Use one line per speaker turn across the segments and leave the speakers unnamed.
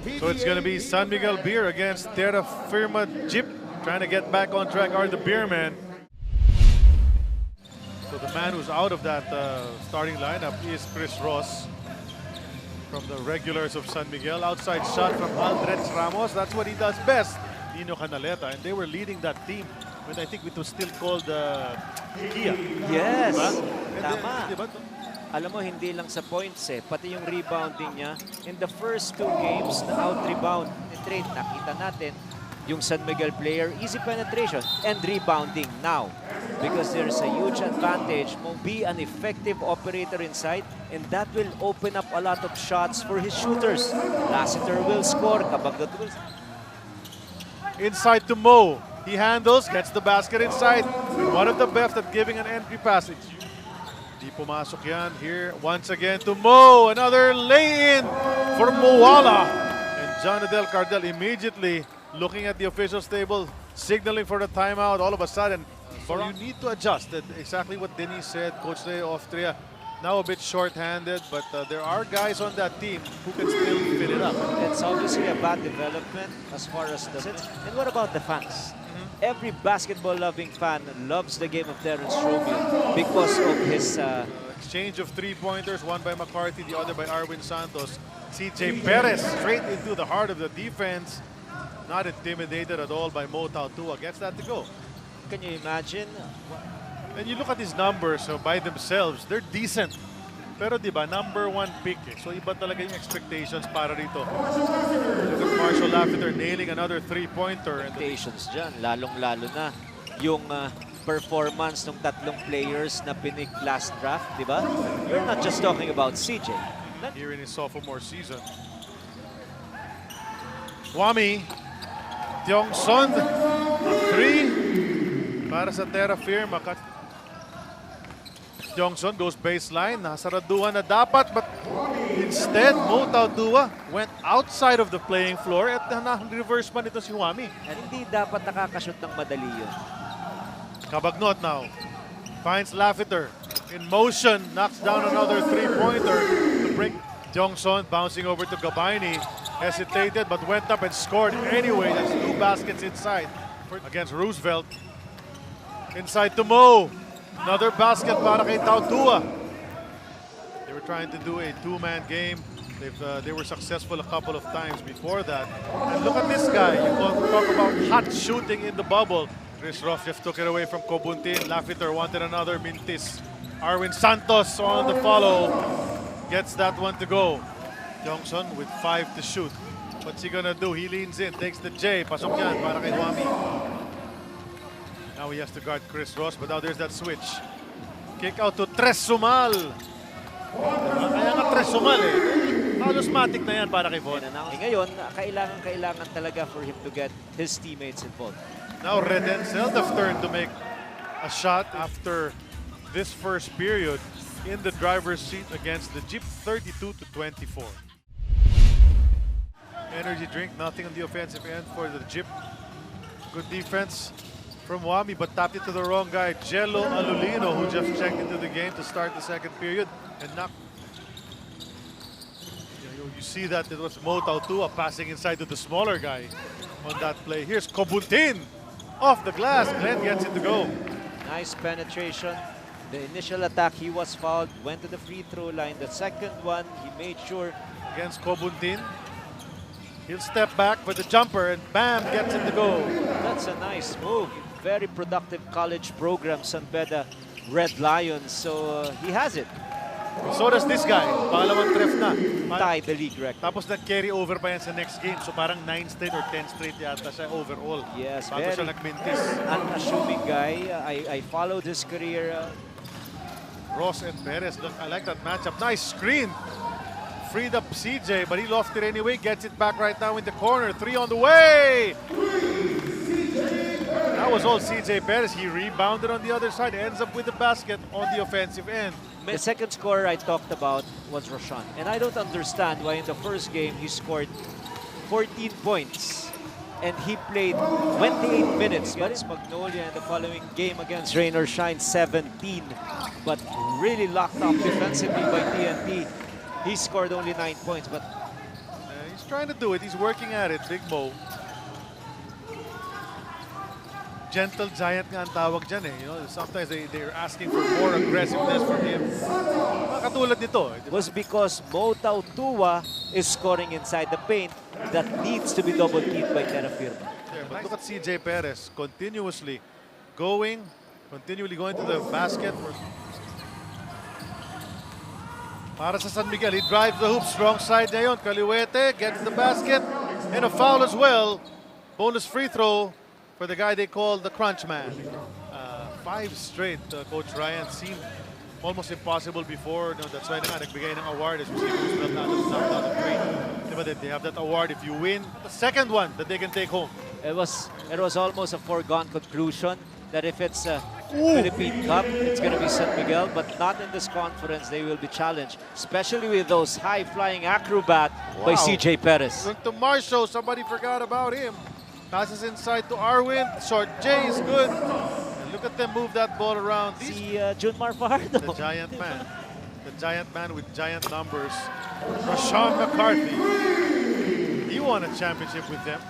So it's going to be San Miguel Beer against Terrafirma Jeep. Trying to get back on track are the Beermen. So the man who's out of that starting lineup is Chris Ross from the regulars of San Miguel. Outside shot from Aldrich Ramos. That's what he does best. Nino Canaleta. And they were leading that team when I think it was still called Kia.
Yes,
Diba?
tama.
Diba?
Alam mo, hindi lang sa points pati yung rebounding niya. In the first 2 games, na out-rebound ni trade, nakita natin yung San Miguel player, easy penetration and rebounding now. Because there's a huge advantage mo be an effective operator inside, and that will open up a lot of shots for his shooters. Lassiter will score. Kabagat will...
Inside to Mo. He handles, gets the basket inside. One of the best at giving an entry pass. Di pumasok yan. Here, once again to Mo. Another lay-in for Moala. And Jonadel Cardell immediately looking at the officials' table, signaling for the timeout. All of a sudden, so you need to adjust. Exactly what Dennis said, Coach Leo Oftria. Now a bit short-handed, but there are guys on that team who can still fill it up.
It's obviously a bad development as far as the... And what about the fans? Every basketball-loving fan loves the game of Terrence Romeo because of his...
exchange of 3-pointers, one by McCarthy, the other by Arwin Santos. CJ Perez straight into the heart of the defense. Not intimidated at all by Mo Tautua. Gets that to go.
Can you imagine?
And you look at his numbers by themselves, they're decent. Pero di ba, #1 pick So iba talaga yung expectations para rito. Look at Marshall Laffiter nailing another 3-pointer.
Expectations dyan, lalong-lalo na yung performance ng 3 players na pinig last draft, di ba? You're not just talking about CJ.
Here in his sophomore season. Wami, Tiongson, 3 para sa Terrafirma. Johnson goes baseline, nasaraduhan na dapat, but instead, Mo Tautua went outside of the playing floor at na-reverse man ito si Wami.
At hindi dapat nakakashoot ng madali yun.
Cabagnot now finds Laffiter in motion, knocks down another 3-pointer to break. Johnson bouncing over to Gabaini, hesitated but went up and scored anyway. That's 2 baskets inside against Roosevelt. Inside to Mo. Another basket para kay Tautua. They were trying to do a 2-man game. They were successful a couple of times before that. And look at this guy. You talk about hot shooting in the bubble. Chris Roffjeff took it away from Kobuntin. Laffiter wanted another Mintis. Arwin Santos on the follow. Gets that one to go. Johnson with 5 to shoot. What's he gonna do? He leans in, takes the J. Pasok yan para kay Wami. Now he has to guard Chris Ross, but now there's that switch. Kick out to Tres Sumal. Kaya nga Tres Sumal Halos matic na yan para kay Von.
Ngayon, kailangan talaga for him to get his teammates involved.
Now Reden Seldorf turn to make a shot after this first period in the driver's seat against the Jeep, 32-24. Energy drink, nothing on the offensive end for the Jeep. Good defense from Wami, but tapped it to the wrong guy. Jello Alulino, who just checked into the game to start the second period and knocked. You see that it was Mo Tautua passing inside to the smaller guy on that play. Here's Kobuntin off the glass. Glenn gets it to go.
Nice penetration. The initial attack, he was fouled, went to the free throw line. The second one, he made sure.
Against Kobuntin. He'll step back for the jumper and bam, gets it to go.
That's a nice move. Very productive college program, San Beda Red Lions. So he has it.
So does this guy. Pangalawang tref na.
Tie the league record.
Tapos nag-carry over pa yan sa next game. So parang 9 straight or 10 straight yata siya overall.
Yes,
bago
very
siya nagmintis.
unassuming guy. I followed his career.
Ross and Perez. Look, I like that matchup. Nice screen. Freed up CJ, but he lost it anyway. Gets it back right now in the corner. 3 on the way. That was all CJ Perez. He rebounded on the other side. Ends up with the basket on the offensive end.
The second scorer I talked about was Roshan. And I don't understand why in the first game he scored 14 points. And he played 28 minutes against Magnolia, and the following game against Rain or Shine, 17. But really locked up defensively by TNT. He scored only 9 points, but
trying to do it. He's working at it, Big Mo. Gentle giant nga ang tawag dyan eh. You know, sometimes they're asking for more aggressiveness from him. Katulad nito.
Was because Mo Tautua is scoring inside the paint that needs to be double-teamed by Terrafirma.
Yeah, but look at CJ Perez continually going to the basket. Para sa San Miguel, he drives the hoop, strong side niya yun. Kaliwete gets the basket and a foul as well. Bonus free throw for the guy they call the crunch man. 5 straight, Coach Ryan seemed almost impossible before. No, that's why nga nagbigay ng award as we see who's not out of three. Diba, they have that award if you win. The second one that they can take home.
It was almost a foregone conclusion that if it's a Philippine Cup, it's going to be San Miguel, but not in this conference. They will be challenged, especially with those high-flying acrobat by CJ Perez.
Look to Marshall, somebody forgot about him. Passes inside to Arwin, short J is good. And look at them move that ball around.
Si Junmar Fajardo.
The giant man. The giant man with giant numbers. Rashawn McCarthy. He won a championship with them.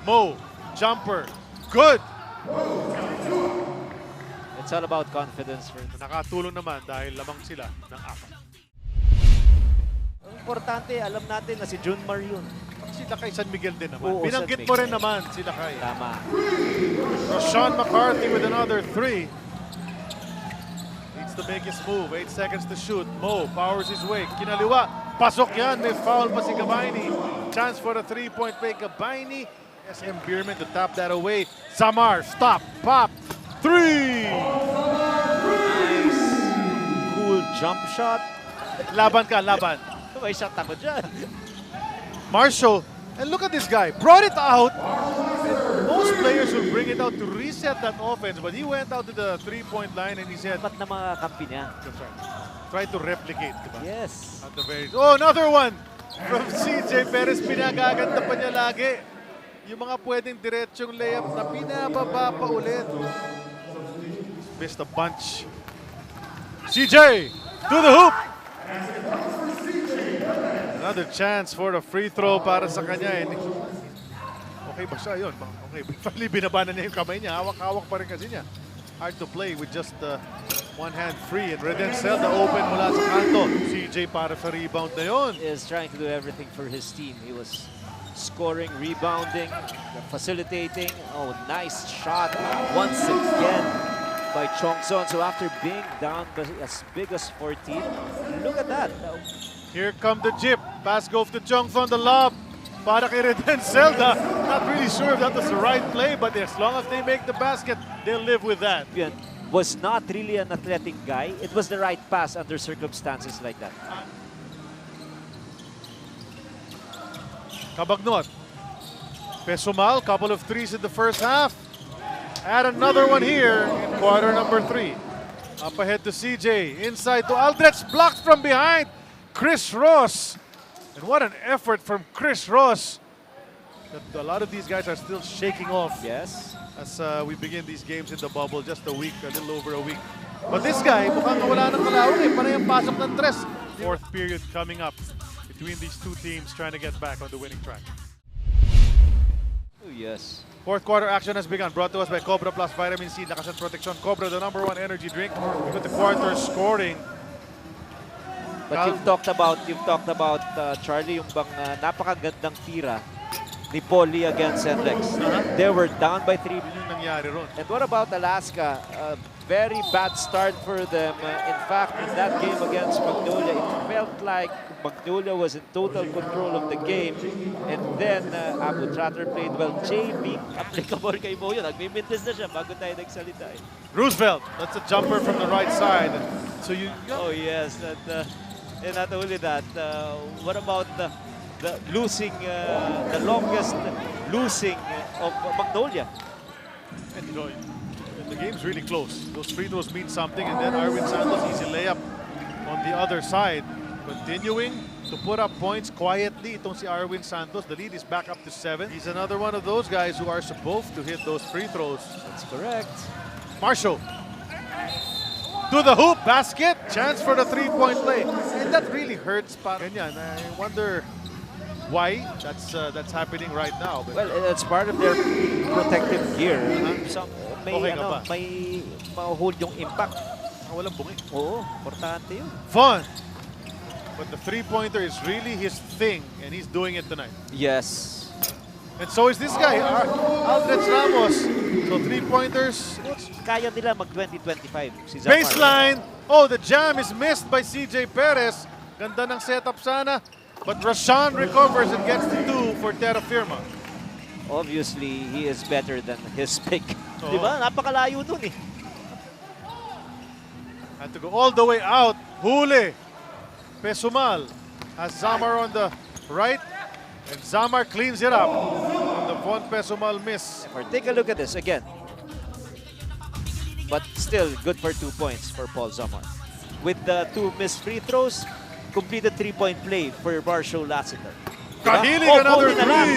Mo, jumper, good.
It's all about confidence for them.
Nakatulong naman dahil lamang sila ng 4.
Ang importante, alam natin na si Junmar yun.
Sila kay San Miguel din naman.
Oo,
Binanggit
San
mo rin
Miguel.
naman sila kay.
Tama.
Rashawn McCarthy with another 3. Needs to make his move. 8 seconds to shoot. Mo powers his way. Kinaliwa. Pasok yan. May foul pa si Gabayni. Chance for a 3-point play. Gabayni. SM Bierman to tap that away. Samar. Stop. Pop. 3.
Nice. Cool jump shot.
Laban ka. Laban.
May shot ako dyan.
Marshall. And look at this guy. Brought it out. Most players will bring it out to reset that offense, but he went out to the 3-point line and he said,
Dapat na mga kampi niya.
that's right. Try to replicate, diba?
Yes.
At the very... Oh, another one from CJ Perez. Pinagaganda pa niya lagi. Yung mga pwedeng diretsong layup na pinababa pa ulit. Missed a bunch. CJ to the hoop. Another chance for the free throw para sa kanya. Okay ba siya? Yun. Okay. Finally, binaba na niya yung kamay niya. Hawak-hawak pa rin kasi niya. Hard to play with just one hand free. And Redencel na open mula sa kanto. CJ para sa rebound na yun.
Is trying to do everything for his team. He was scoring, rebounding, facilitating. Oh, nice shot once again by Chongson. So after being down as big as 14, look at that.
Here come the Jeep. Pass goes to Chongson, the lob. Para kay Redencel. Not really sure if that was the right play, but as long as they make the basket, they'll live with that.
Was not really an athletic guy. It was the right pass under circumstances like that.
Cabagnot. Pesumal, couple of threes in the first half. Add another one here in quarter number 3. Up ahead to CJ. Inside to Aldrich. Blocked from behind. Chris Ross. And what an effort from Chris Ross. A lot of these guys are still shaking off.
Yes.
As we begin these games in the bubble. Just a week, a little over a week. But this guy, mukhang wala ng kalawang eh. Panay ang pasok ng tres. Fourth period coming up between these two teams trying to get back on the winning track.
Oh, yes.
Fourth quarter action has begun. Brought to us by Cobra Plus Vitamin C. Lakas and Protection. Cobra, the #1 energy drink. With the quarter scoring.
But you've talked about Charlie, yung bang napakagandang tira ni Poli against Highligths. They were down by 3.
Yun yung nangyari ron.
And what about Alaska? Very bad start for them. In fact, in that game against Magnolia, it felt like Magnolia was in total control of the game. And then Abu Tratter played well. JB, applicable kay Mo yun. Nagmimintis na siya bago tayo nagsalita.
Roosevelt, that's a jumper from the right side. So you
Oh yes, and not only that, what about the losing, the longest losing of Magnolia?
And you know, the game's really close. Those free throws mean something, and then Arwin Santos easy layup on the other side. Continuing to put up points quietly. Itong si Arwin Santos, the lead is back up to 7. He's another one of those guys who are supposed to hit those free throws.
That's correct.
Marshall. To the hoop, basket, chance for the three-point play. And that really hurts. Ganyan. I wonder why that's happening right now. But
Well, it's part of their protective gear. Some, may,
Okay ka
ano,
ba?
may ma-hold yung impact.
walang bungi.
Oo, importante yun.
Fun. But the three-pointer is really his thing, and he's doing it tonight.
Yes.
And so is this guy, Aldrich Ramos. So three-pointers.
Kaya nila mag-20-25. Si Zamar.
Baseline. Oh, the jam is missed by CJ Perez. Ganda ng setup sana. But Rashawn recovers and gets the 2 for Terrafirma.
Obviously, he is better than his pick.
Oo.
Di ba? Napakalayo nun eh.
Had to go all the way out. Huli. Pesumal has Zamar on the right. And Zamar cleans it up. And the Von Pesumal miss.
Take a look at this again. But still, good for 2 points for Paul Zamar. With the 2 missed free throws, completed 3-point play for Marshall Lassiter.
Kahilig
Oh,
another
Cody na lang.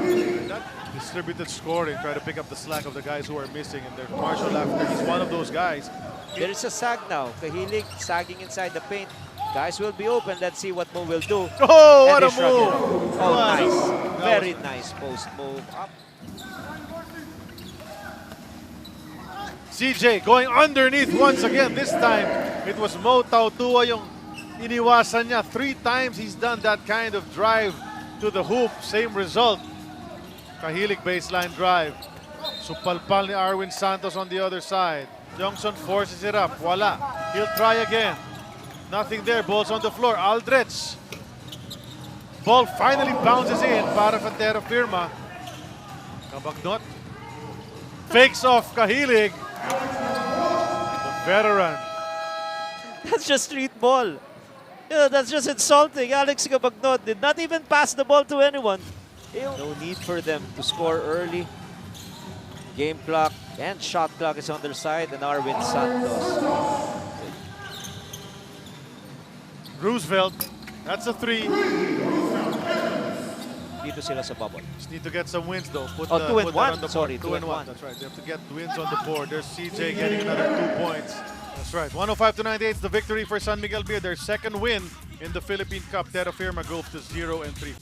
3. That distributed scoring, try to pick up the slack of the guys who are missing. And there's Marshall after. He's one of those guys.
There is a sag now. Kahilig sagging inside the paint. Guys will be open. Let's see what Mo will do.
Oh,
And
what
they
a
shrug it
move.
off. Oh,
What a
nice.
move. That
Very
was-
nice post move up.
CJ going underneath once again. This time, it was Mo Tautua yung iniwasan niya. 3 times he's done that kind of drive to the hoop. Same result. Kahilig baseline drive. Supalpal ni Arwin Santos on the other side. Johnson forces it up. Wala. He'll try again. Nothing there. Ball's on the floor. Aldrich. Ball finally bounces in para sa Terrafirma. Kabagnot. Fakes off Kahilig. The veteran.
That's just street ball. Yeah, that's just insulting. Alex Cabagnot did not even pass the ball to anyone. No need for them to score early. Game clock and shot clock is on their side, and Arwin Santos.
Roosevelt. That's a 3.
Dito sila sa bubble.
Just need to get some wins though. Put
Oh, 2 and
put that
1.
on the board.
Sorry,
2 and 1.
1.
That's right. They have to get wins on the board. There's CJ getting another 2 points. That's right. 105-98 is the victory for San Miguel Beer. Their second win in the Philippine Cup. Terrafirma goes to 0-3.